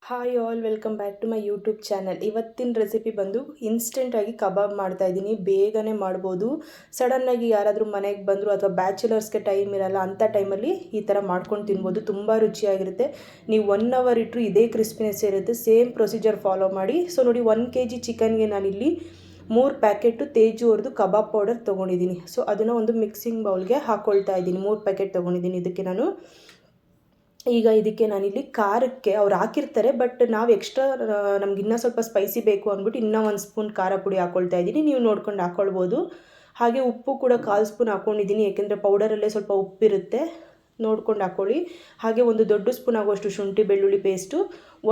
Hi all, welcome back to my YouTube channel. ಇವತ್ತಿನ recipe ಬಂದು ಇನ್ಸ್ಟೆಂಟಾಗಿ ಕಬಾಬ್ ಮಾಡ್ತಾಯಿದ್ದೀನಿ. ಬೇಗನೆ ಮಾಡ್ಬೋದು. ಸಡನ್ನಾಗಿ ಯಾರಾದರೂ ಮನೆಗೆ ಬಂದರು ಅಥವಾ ಬ್ಯಾಚುಲರ್ಸ್ಗೆ ಟೈಮ್ ಇರಲ್ಲ, ಅಂಥ ಟೈಮಲ್ಲಿ ಈ ಥರ ಮಾಡ್ಕೊಂಡು ತಿನ್ಬೋದು. ತುಂಬ ರುಚಿಯಾಗಿರುತ್ತೆ. ನೀವು 1 ಅವರ್ ಇಟ್ಟರು ಇದೇ ಕ್ರಿಸ್ಪಿನೆಸ್ ಇರುತ್ತೆ. ಸೇಮ್ ಪ್ರೊಸೀಜರ್ ಫಾಲೋ ಮಾಡಿ. ಸೊ ನೋಡಿ, 1 kg ಚಿಕನ್ಗೆ ನಾನಿಲ್ಲಿ 3 ಪ್ಯಾಕೆಟು ತೇಜು ಅವ್ರದ್ದು ಕಬಾಬ್ ಪೌಡರ್ ತೊಗೊಂಡಿದ್ದೀನಿ. ಸೊ ಅದನ್ನು ಒಂದು ಮಿಕ್ಸಿಂಗ್ ಬೌಲ್ಗೆ ಹಾಕ್ಕೊಳ್ತಾ ಇದ್ದೀನಿ. 3 ಪ್ಯಾಕೆಟ್ ತೊಗೊಂಡಿದ್ದೀನಿ. ಇದಕ್ಕೆ ನಾನಿಲ್ಲಿ ಖಾರಕ್ಕೆ ಅವ್ರು ಹಾಕಿರ್ತಾರೆ, ಬಟ್ ನಾವು ಎಕ್ಸ್ಟ್ರಾ ನಮ್ಗೆ ಇನ್ನೂ ಸ್ವಲ್ಪ ಸ್ಪೈಸಿ ಬೇಕು ಅಂದ್ಬಿಟ್ಟು ಇನ್ನೂ 1 ಸ್ಪೂನ್ ಖಾರ ಪುಡಿ ಹಾಕ್ಕೊಳ್ತಾ ಇದ್ದೀನಿ. ನೀವು ನೋಡ್ಕೊಂಡು ಹಾಕ್ಕೊಳ್ಬೋದು. ಹಾಗೆ ಉಪ್ಪು ಕೂಡ 1/4 ಸ್ಪೂನ್ ಹಾಕ್ಕೊಂಡಿದ್ದೀನಿ, ಏಕೆಂದರೆ ಪೌಡರಲ್ಲೇ ಸ್ವಲ್ಪ ಉಪ್ಪಿರುತ್ತೆ, ನೋಡ್ಕೊಂಡು ಹಾಕ್ಕೊಳ್ಳಿ. ಹಾಗೆ 1 ದೊಡ್ಡ ಸ್ಪೂನ್ ಆಗುವಷ್ಟು ಶುಂಠಿ ಬೆಳ್ಳುಳ್ಳಿ ಪೇಸ್ಟು,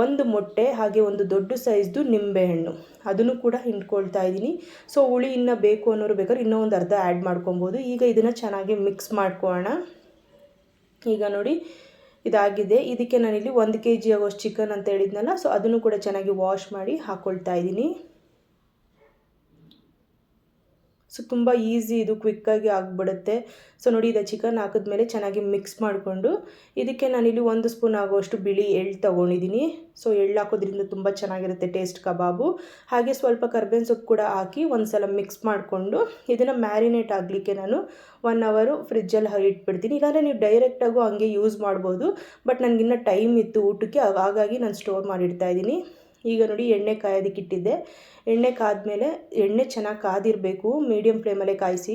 1 ಮೊಟ್ಟೆ, ಹಾಗೆ 1 ದೊಡ್ಡ ಸೈಜ್ದು ನಿಂಬೆಹಣ್ಣು, ಅದನ್ನು ಕೂಡ ಹಿಂಡ್ಕೊಳ್ತಾ ಇದ್ದೀನಿ. ಸೊ ಹುಳಿ ಇನ್ನೂ ಬೇಕು ಅನ್ನೋರು ಬೇಕಾದ್ರೆ ಇನ್ನೂ ಒಂದು ಅರ್ಧ ಆ್ಯಡ್ ಮಾಡ್ಕೊಬೋದು. ಈಗ ಇದನ್ನು ಚೆನ್ನಾಗಿ ಮಿಕ್ಸ್ ಮಾಡ್ಕೊಳ್ಳೋಣ. ಈಗ ನೋಡಿ, ಇದಾಗಿದೆ. ಇದಕ್ಕೆ ನಾನಿಲ್ಲಿ 1 kg ಆಗೋಷ್ಟು ಚಿಕನ್ ಅಂತ ಹೇಳಿದ್ನಲ್ಲ, ಸೊ ಅದನ್ನು ಕೂಡ ಚೆನ್ನಾಗಿ ವಾಶ್ ಮಾಡಿ ಹಾಕ್ಕೊಳ್ತಾ ಇದ್ದೀನಿ. ಸೊ ತುಂಬ ಈಸಿ, ಇದು ಕ್ವಿಕ್ಕಾಗಿ ಆಗಿಬಿಡುತ್ತೆ. ಸೊ ನೋಡಿ, ಇದು ಚಿಕನ್ ಹಾಕಿದ್ಮೇಲೆ ಚೆನ್ನಾಗಿ ಮಿಕ್ಸ್ ಮಾಡಿಕೊಂಡು ಇದಕ್ಕೆ ನಾನಿಲ್ಲಿ 1 ಸ್ಪೂನ್ ಆಗುವಷ್ಟು ಬಿಳಿ ಎಳ್ಳು ತೊಗೊಂಡಿದ್ದೀನಿ. ಸೊ ಎಳ್ಳು ಹಾಕೋದ್ರಿಂದ ತುಂಬ ಚೆನ್ನಾಗಿರುತ್ತೆ ಟೇಸ್ಟ್ ಕಬಾಬು. ಹಾಗೆ ಸ್ವಲ್ಪ ಕರ್ಬೇವಿನ ಸೊಪ್ಪು ಕೂಡ ಹಾಕಿ ಒಂದು ಸಲ ಮಿಕ್ಸ್ ಮಾಡಿಕೊಂಡು ಇದನ್ನು ಮ್ಯಾರಿನೇಟ್ ಆಗಲಿಕ್ಕೆ ನಾನು 1 ಅವರು ಫ್ರಿಜ್ಜಲ್ಲಿ ಇಟ್ಬಿಡ್ತೀನಿ. ಇಲ್ಲಾಂದರೆ ನೀವು ಡೈರೆಕ್ಟಾಗೂ ಹಂಗೆ ಯೂಸ್ ಮಾಡ್ಬೋದು, ಬಟ್ ನನಗಿನ್ನೂ ಟೈಮ್ ಇತ್ತು ಊಟಕ್ಕೆ, ಹಾಗಾಗಿ ನಾನು ಸ್ಟೋರ್ ಮಾಡಿಡ್ತಾ ಇದ್ದೀನಿ. ಈಗ ನೋಡಿ, ಎಣ್ಣೆ ಕಾಯೋದಕ್ಕೆ ಇಟ್ಟಿದ್ದೆ. ಎಣ್ಣೆ ಕಾದ್ಮೇಲೆ ಎಣ್ಣೆ ಚೆನ್ನಾಗಿ ಕಾದಿರಬೇಕು, ಮೀಡಿಯಮ್ ಫ್ಲೇಮಲ್ಲೇ ಕಾಯಿಸಿ.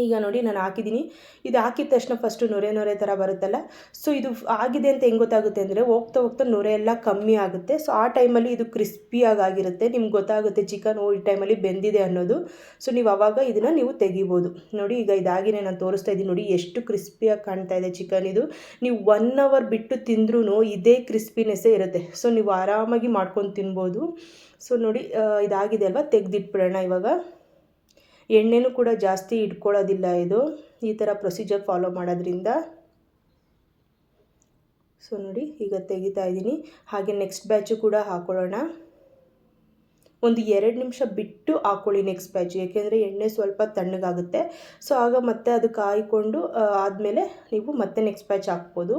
ಈಗ ನೋಡಿ, ನಾನು ಹಾಕಿದ್ದೀನಿ. ಇದು ಹಾಕಿದ ತಕ್ಷಣ ಫಸ್ಟು ನೊರೆ ಥರ ಬರುತ್ತಲ್ಲ, ಸೊ ಇದು ಆಗಿದೆ ಅಂತ ಹೆಂಗೆ ಗೊತ್ತಾಗುತ್ತೆ ಅಂದರೆ ಹೋಗ್ತಾ ನೊರೆ ಎಲ್ಲ ಕಮ್ಮಿ ಆಗುತ್ತೆ. ಸೊ ಆ ಟೈಮಲ್ಲಿ ಇದು ಕ್ರಿಸ್ಪಿಯಾಗಿರುತ್ತೆ, ನಿಮ್ಗೆ ಗೊತ್ತಾಗುತ್ತೆ ಚಿಕನ್ ಈ ಟೈಮಲ್ಲಿ ಬೆಂದಿದೆ ಅನ್ನೋದು. ಸೊ ನೀವು ಆವಾಗ ಇದನ್ನು ನೀವು ತೆಗಿಬೋದು. ನೋಡಿ, ಈಗ ಇದಾಗಿನೇ ನಾನು ತೋರಿಸ್ತಾ ಇದ್ದೀನಿ. ನೋಡಿ ಎಷ್ಟು ಕ್ರಿಸ್ಪಿಯಾಗಿ ಕಾಣ್ತಾ ಇದೆ ಚಿಕನ್. ಇದು ನೀವು 1 ಅವರ್ ಬಿಟ್ಟು ತಿಂದ್ರೂ ಇದೇ ಕ್ರಿಸ್ಪಿನೆಸ್ಸೇ ಇರುತ್ತೆ. ಸೊ ನೀವು ಆರಾಮಾಗಿ ಮಾಡ್ಕೊಂಡು ತಿನ್ಬೋದು. ಸೊ ನೋಡಿ, ಇದಾಗಿದೆ ಅಲ್ವಾ, ತೆಗೆದಿಟ್ಬಿಡೋಣ ಇವಾಗ. ಎಣ್ಣೆನೂ ಕೂಡ ಜಾಸ್ತಿ ಇಟ್ಕೊಳ್ಳೋದಿಲ್ಲ ಇದು, ಈ ಥರ ಪ್ರೊಸೀಜರ್ ಫಾಲೋ ಮಾಡೋದ್ರಿಂದ. ಸೊ ನೋಡಿ, ಈಗ ತೆಗಿತಾ ಇದ್ದೀನಿ. ಹಾಗೆ ನೆಕ್ಸ್ಟ್ ಬ್ಯಾಚು ಕೂಡ ಹಾಕ್ಕೊಳ್ಳೋಣ. ಒಂದು 2 ನಿಮಿಷ ಬಿಟ್ಟು ಹಾಕ್ಕೊಳ್ಳಿ ನೆಕ್ಸ್ಟ್ ಬ್ಯಾಚು, ಏಕೆಂದರೆ ಎಣ್ಣೆ ಸ್ವಲ್ಪ ತಣ್ಣಗಾಗುತ್ತೆ. ಸೊ ಆಗ ಮತ್ತೆ ಅದು ಕಾಯ್ಕೊಂಡು ಆದಮೇಲೆ ನೀವು ಮತ್ತೆ ನೆಕ್ಸ್ಟ್ ಬ್ಯಾಚ್ ಹಾಕ್ಬೋದು.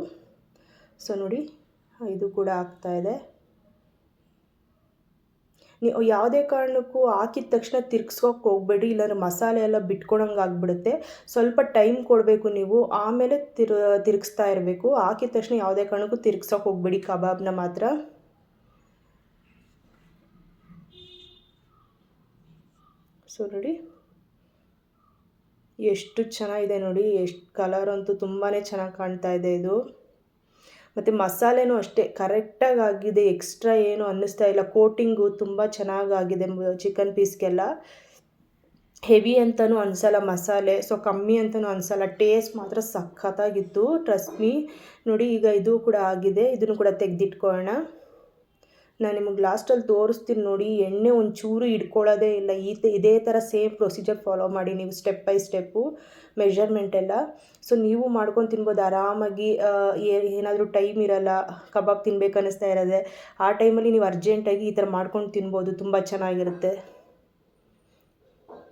ಸೊ ನೋಡಿ, ಇದು ಕೂಡ ಆಗ್ತಾಯಿದೆ. ನೀವು ಯಾವುದೇ ಕಾರಣಕ್ಕೂ ಹಾಕಿದ ತಕ್ಷಣ ತಿರ್ಗಿಸ್ಕೋಕ್ಕೆ ಹೋಗಬೇಡಿ, ಇಲ್ಲಾಂದ್ರೆ ಮಸಾಲೆ ಎಲ್ಲ ಬಿಟ್ಕೊಳಂಗೆ ಆಗಿಬಿಡುತ್ತೆ. ಸ್ವಲ್ಪ ಟೈಮ್ ಕೊಡಬೇಕು ನೀವು, ಆಮೇಲೆ ತಿರುಗಿಸ್ತಾ ಇರಬೇಕು. ಹಾಕಿದ ತಕ್ಷಣ ಯಾವುದೇ ಕಾರಣಕ್ಕೂ ತಿರ್ಗಿಸೋಕೆ ಹೋಗಬೇಡಿ ಕಬಾಬ್ನ ಮಾತ್ರ. ಸೊ ನೋಡಿ, ಎಷ್ಟು ಚೆನ್ನಾಗಿದೆ ನೋಡಿ, ಎಷ್ಟು ಕಲರ್ ಅಂತೂ ತುಂಬಾ ಚೆನ್ನಾಗಿ ಕಾಣ್ತಾ ಇದೆ ಇದು. ಮತ್ತು ಮಸಾಲೆನೂ ಅಷ್ಟೇ ಕರೆಕ್ಟಾಗಿ ಆಗಿದೆ, ಎಕ್ಸ್ಟ್ರಾ ಏನು ಅನ್ನಿಸ್ತಾ ಇಲ್ಲ. ಕೋಟಿಂಗು ತುಂಬ ಚೆನ್ನಾಗಾಗಿದೆ ಚಿಕನ್ ಪೀಸ್ಗೆಲ್ಲ. ಹೆವಿ ಅಂತಲೂ ಅನಿಸಲ್ಲ ಮಸಾಲೆ, ಸೊ ಕಮ್ಮಿ ಅಂತಲೂ ಅನಿಸಲ್ಲ. ಟೇಸ್ಟ್ ಮಾತ್ರ ಸಖತ್ತಾಗಿತ್ತು, ಟ್ರಸ್ಟ್ ಮೀ. ನೋಡಿ, ಈಗ ಇದು ಕೂಡ ಆಗಿದೆ. ಇದನ್ನು ಕೂಡ ತೆಗೆದಿಟ್ಕೊಳ್ಳೋಣ. ನಾನು ನಿಮಗೆ ಲಾಸ್ಟಲ್ಲಿ ತೋರಿಸ್ತೀನಿ ನೋಡಿ, ಎಣ್ಣೆ ಒಂಚೂರು ಹಿಡ್ಕೊಳ್ಳೋದೇ ಇಲ್ಲ. ಇದೇ ಥರ ಸೇಮ್ ಪ್ರೊಸೀಜರ್ ಫಾಲೋ ಮಾಡಿ ನೀವು, ಸ್ಟೆಪ್ ಬೈ ಸ್ಟೆಪ್ಪು ಮೆಷರ್ಮೆಂಟ್ ಎಲ್ಲ. ಸೊ ನೀವು ಮಾಡ್ಕೊಂಡು ತಿನ್ಬೋದು ಆರಾಮಾಗಿ. ಏನಾದರೂ ಟೈಮ್ ಇರಲ್ಲ, ಕಬಾಬ್ ತಿನ್ಬೇಕು ಅನ್ನಿಸ್ತಾ ಇರೋದೆ, ಆ ಟೈಮಲ್ಲಿ ನೀವು ಅರ್ಜೆಂಟಾಗಿ ಈ ಥರ ಮಾಡ್ಕೊಂಡು ತಿನ್ಬೋದು, ತುಂಬ ಚೆನ್ನಾಗಿರುತ್ತೆ.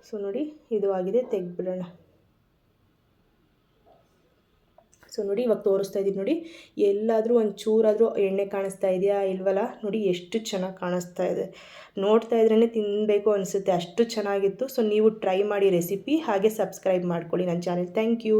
ಸೊ ನೋಡಿ, ಇದು ಆಗಿದೆ, ತೆಗೆದ್ಬಿಡೋಣ. ಸೊ ನೋಡಿ, ಇವಾಗ ತೋರಿಸ್ತಾ ಇದ್ದೀನಿ ನೋಡಿ, ಎಲ್ಲಾದರೂ ಒಂದು ಚೂರಾದರೂ ಎಣ್ಣೆ ಕಾಣಿಸ್ತಾ ಇದೆಯಾ ಇಲ್ವಲ್ಲ, ನೋಡಿ ಎಷ್ಟು ಚೆನ್ನಾಗಿ ಕಾಣಿಸ್ತಾ ಇದೆ. ನೋಡ್ತಾ ಇದ್ರೇ ತಿನ್ನಬೇಕು ಅನಿಸುತ್ತೆ, ಅಷ್ಟು ಚೆನ್ನಾಗಿತ್ತು. ಸೊ ನೀವು ಟ್ರೈ ಮಾಡಿ ರೆಸಿಪಿ, ಹಾಗೆ ಸಬ್ಸ್ಕ್ರೈಬ್ ಮಾಡ್ಕೊಳ್ಳಿ ನನ್ನ ಚಾನೆಲ್. Thank you.